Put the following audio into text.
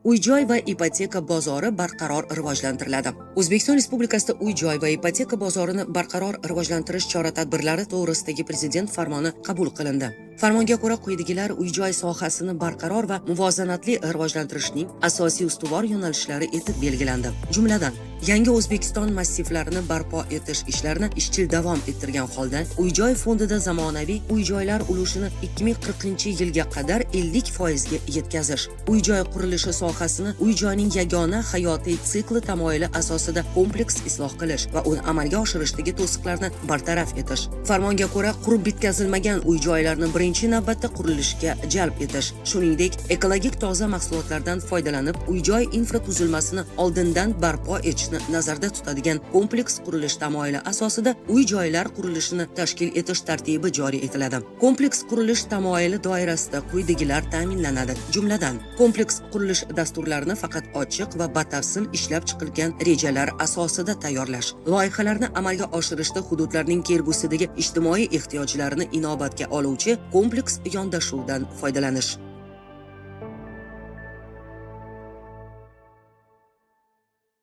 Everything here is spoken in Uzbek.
Uy-joy va ipoteka bozori barqaror rivojlantiriladi. O'zbekiston Respublikasida uy-joy va ipoteka bozorini barqaror rivojlantirish chora-tadbirlari to'g'risidagi Prezident farmoni qabul qilindi. Farmonga ko'ra quyidagilar uy-joy sohasini barqaror va muvozanatli rivojlantirishning asosiy ustuvor yo'nalishlari etib belgilandi. Jumladan, yangi O'zbekiston massivlarini barpo etish ishlarini izchil davom ettirgan holda, uy-joy fondida zamonaviy uy-joylar ulushini 2040-yilga qadar 50% ga yetkazish, uy-joy qurilishi sohasini uy-joyning yagona hayotiy sikli tamoyili asosida kompleks isloh qilish va uni amalga oshirishdagi to'siqlarni bartaraf etish. Farmonga ko'ra, qurib bitkazilmagan uy-joylarni birinchi navbatda qurilishga jalb etish, shuningdek, ekologik toza mahsulotlardan foydalanib, uy-joy infratuzilmasini oldindan barpo etishni nazarda tutadigan kompleks qurilish tamoyili asosida uy-joylar qurilishini tashkil etish tartibi joriy etiladi. Kompleks qurilish tamoyili doirasida quyidagilar ta'minlanadi. Jumladan, kompleks qurilish dasturlarini faqat ochiq va batafsil ishlab chiqilgan rejalar asosida tayyorlash, loyihalarni amalga oshirishda hududlarning kelgusidagi ijtimoiy ehtiyojlarini inobatga oluvchi kompleks yondashuvdan foydalanish.